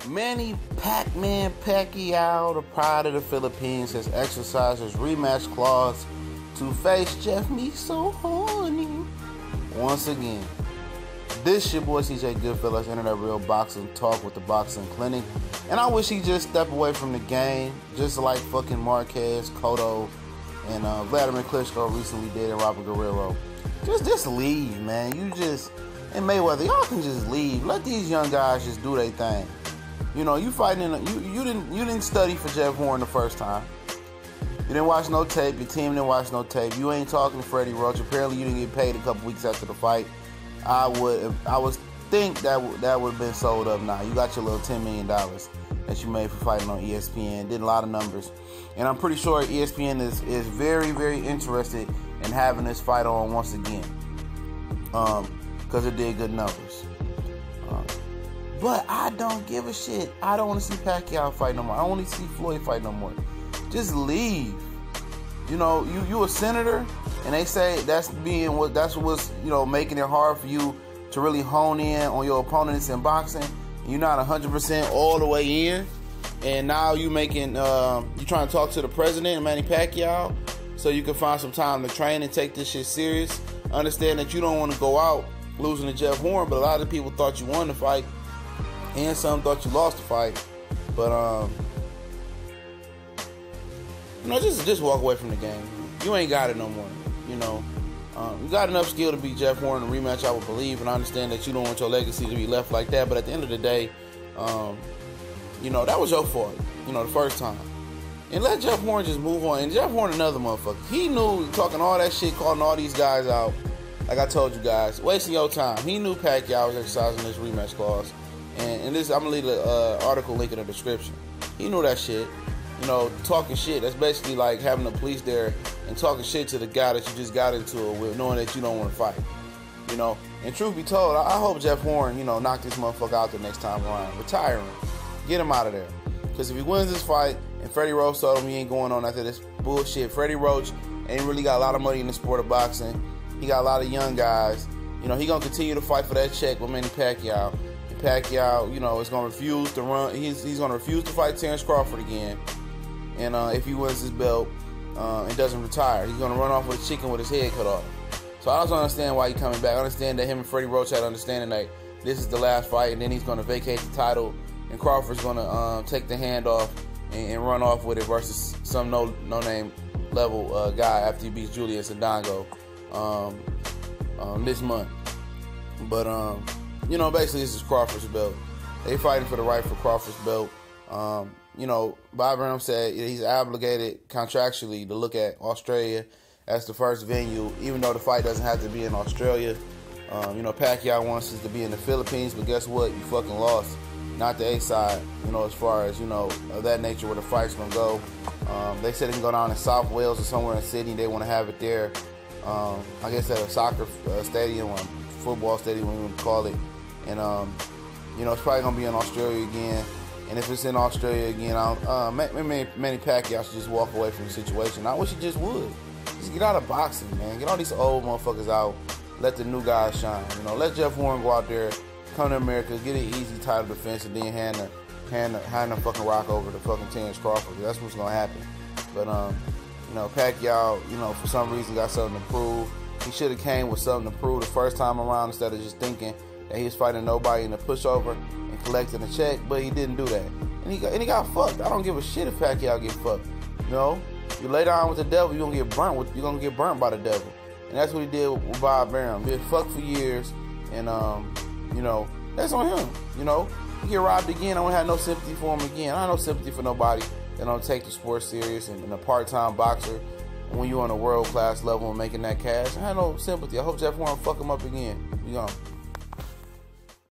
Manny Pacquiao, the pride of the Philippines, has exercised his rematch clause to face Jeff Me So Horny once again. This your boy CJ Goodfellas, Internet Real Boxing Talk with the Boxing Clinic. And I wish he just step away from the game, just like fucking Marquez, Cotto, and Vladimir Klitschko recently did, and Robert Guerrero. Just leave, man. And Mayweather, y'all can just leave. Let these young guys just do their thing. You know, you fighting you didn't study for Jeff Horn the first time. You didn't watch no tape. Your team didn't watch no tape. You ain't talking to Freddie Roach. Apparently, you didn't get paid a couple weeks after the fight. I would think that would have been sold up now. You got your little $10 million that you made for fighting on ESPN. Did a lot of numbers, and I'm pretty sure ESPN is very, very interested in having this fight on once again, because it did good numbers. But I don't give a shit. I don't want to see Pacquiao fight no more. I don't want to see Floyd fight no more. Just leave. You know, you a senator, and they say that's what's making it hard for you to really hone in on your opponents in boxing. You're not 100% all the way in, and now you trying to talk to the president, Manny Pacquiao, so you can find some time to train and take this shit serious. Understand that you don't want to go out losing to Jeff Horn, but a lot of people thought you won the fight, and some thought you lost the fight. But just walk away from the game. You ain't got it no more. You got enough skill to beat Jeff Horn in a rematch, I would believe, and I understand that you don't want your legacy to be left like that. But at the end of the day, that was your fault. The first time, and let Jeff Horn just move on. And Jeff Horn, another motherfucker. He knew, talking all that shit, calling all these guys out. Like I told you guys, wasting your time. He knew Pacquiao was exercising this rematch clause, and this, I'm gonna leave the article link in the description. He knew that shit. Talking shit. That's basically like having the police there and talking shit to the guy that you just got into it with, knowing that you don't want to fight. And truth be told, I hope Jeff Horn, knock this motherfucker out the next time around. Retire him. Get him out of there. Because if he wins this fight and Freddie Roach told him he ain't going on after this bullshit, Freddie Roach ain't really got a lot of money in the sport of boxing. He got a lot of young guys. He gonna continue to fight for that check with Manny Pacquiao. And Pacquiao, is gonna refuse to run. He's gonna refuse to fight Terrence Crawford again. And if he wins his belt and doesn't retire, he's gonna run off with a chicken with his head cut off. So I don't understand why he's coming back. I understand that him and Freddie Roach had understanding that this is the last fight, and then he's gonna vacate the title, and Crawford's gonna take the hand off and run off with it versus some no name level guy after he beats Julius Indongo this month. But basically this is Crawford's belt. They fighting for the right for Crawford's belt. Bob Burnham said he's obligated contractually to look at Australia as the first venue, even though the fight doesn't have to be in Australia. Pacquiao wants us to be in the Philippines, but guess what? You fucking lost. Not the A side, as far as, of that nature where the fight's going to go. They said it can go down in South Wales or somewhere in Sydney. They want to have it there. I guess at a soccer stadium or football stadium, whatever you want to call it. And, it's probably going to be in Australia again. And if it's in Australia again, Manny Pacquiao should just walk away from the situation. I wish he just would. Just get out of boxing, man. Get all these old motherfuckers out. Let the new guys shine. Let Jeff Horn go out there, come to America, get an easy title defense, and then hand the fucking rock over to fucking Terrence Crawford. That's what's gonna happen. But Pacquiao, for some reason got something to prove. He should have came with something to prove the first time around instead of just thinking that he was fighting nobody in a pushover and collecting a check, but he didn't do that. And he got fucked. I don't give a shit if Pacquiao get fucked. You lay down with the devil, you're gonna get burnt by the devil. And that's what he did with Bob Burnham. He been fucked for years, and that's on him. He get robbed again. I don't have no sympathy for him again. I have no sympathy for nobody that don't take the sport serious and a part-time boxer when you're on a world-class level and making that cash. I have no sympathy. I hope Jeff Horn fuck him up again.